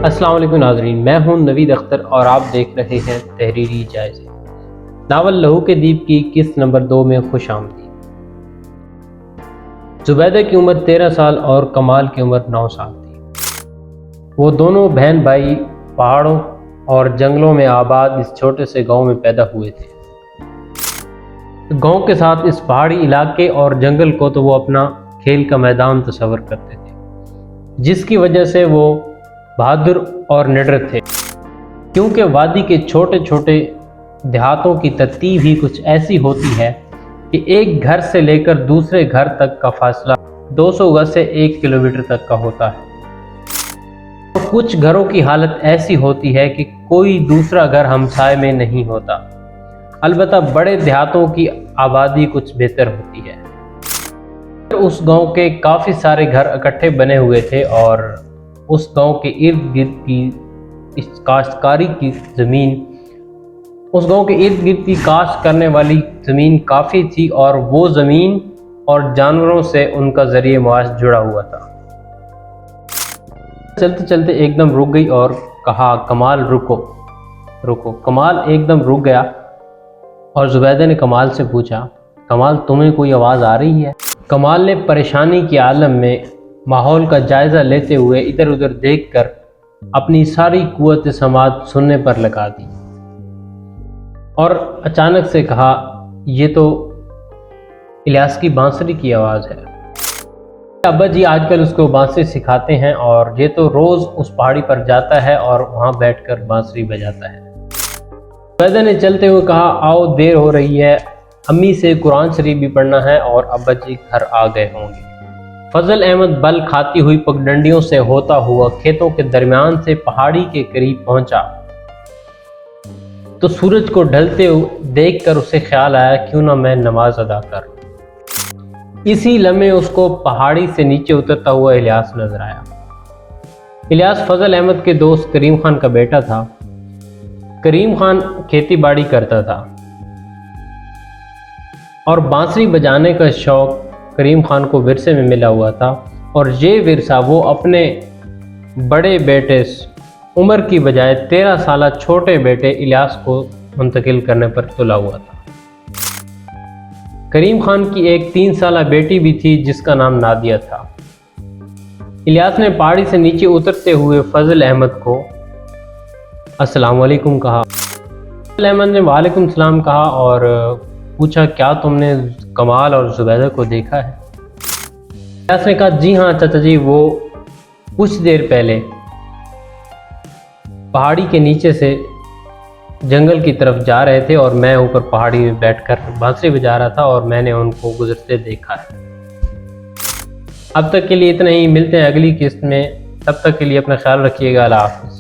السلام علیکم ناظرین، میں ہوں نوید اختر اور آپ دیکھ رہے ہیں تحریری جائزے۔ ناول لہو کے دیپ کی قسط نمبر 2 میں خوش آمدید۔ زبیدہ کی عمر 13 سال اور کمال کی عمر 9 سال تھی۔ وہ دونوں بہن بھائی پہاڑوں اور جنگلوں میں آباد اس چھوٹے سے گاؤں میں پیدا ہوئے تھے۔ گاؤں کے ساتھ اس پہاڑی علاقے اور جنگل کو تو وہ اپنا کھیل کا میدان تصور کرتے تھے، جس کی وجہ سے وہ بہادر اور نڈر تھے، کیونکہ وادی کے چھوٹے چھوٹے دیہاتوں کی ترتیب ہی کچھ ایسی ہوتی ہے کہ ایک گھر سے لے کر دوسرے گھر تک کا فاصلہ 200 گز سے 1 کلومیٹر تک کا ہوتا ہے، اور کچھ گھروں کی حالت ایسی ہوتی ہے کہ کوئی دوسرا گھر ہمسائے میں نہیں ہوتا۔ البتہ بڑے دیہاتوں کی آبادی کچھ بہتر ہوتی ہے۔ اس گاؤں کے کافی سارے گھر اکٹھے بنے ہوئے تھے اور اس گاؤں کے ارد گرد کی کاشتکاری کی زمین کاشت کرنے والی زمین کافی تھی، اور وہ زمین اور جانوروں سے ان کا ذریعہ معاش جڑا ہوا تھا۔ چلتے چلتے ایک دم رک گئی اور کہا، کمال رکو۔ کمال ایک دم رک گیا اور زبیدہ نے کمال سے پوچھا، کمال تمہیں کوئی آواز آ رہی ہے؟ کمال نے پریشانی کے عالم میں ماحول کا جائزہ لیتے ہوئے ادھر ادھر دیکھ کر اپنی ساری قوت سماعت سننے پر لگا دی اور اچانک سے کہا، یہ تو الیاس کی بانسری کی آواز ہے۔ ابا جی آج کل اس کو بانسری سکھاتے ہیں اور یہ تو روز اس پہاڑی پر جاتا ہے اور وہاں بیٹھ کر بانسری بجاتا ہے۔ زبیدہ نے چلتے ہوئے کہا، آؤ دیر ہو رہی ہے، امی سے قرآن شریف بھی پڑھنا ہے اور ابا جی گھر آ گئے ہوں گے۔ فضل احمد بل کھاتی ہوئی پگڈنڈیوں سے ہوتا ہوا کھیتوں کے درمیان سے پہاڑی کے قریب پہنچا تو سورج کو ڈھلتے دیکھ کر اسے خیال آیا، کیوں نہ میں نماز ادا کروں۔ اسی لمحے اس کو پہاڑی سے نیچے اترتا ہوا الیاس نظر آیا۔ الیاس فضل احمد کے دوست کریم خان کا بیٹا تھا۔ کریم خان کھیتی باڑی کرتا تھا اور بانسری بجانے کا شوق کریم خان کو ورثے میں ملا ہوا تھا، اور یہ ورثہ وہ اپنے بڑے بیٹے عمر کی بجائے 13 سالہ چھوٹے بیٹے الیاس کو منتقل کرنے پر تلا ہوا تھا۔ کریم خان کی ایک 3 سالہ بیٹی بھی تھی جس کا نام نادیہ تھا۔ الیاس نے پہاڑی سے نیچے اترتے ہوئے فضل احمد کو السلام علیکم کہا۔ فضل احمد نے وعلیکم السلام کہا اور پوچھا، کیا تم نے کمال اور زبیدہ کو دیکھا ہے؟ الیاس نے کہا، جی ہاں چچا جی، وہ کچھ دیر پہلے پہاڑی کے نیچے سے جنگل کی طرف جا رہے تھے اور میں اوپر پہاڑی میں بیٹھ کر بانسری بجا رہا تھا اور میں نے ان کو گزرتے دیکھا ہے۔ اب تک کے لیے اتنا ہی، ملتے ہیں اگلی قسط میں، تب تک کے لیے اپنا خیال رکھیے گا۔ اللہ حافظ۔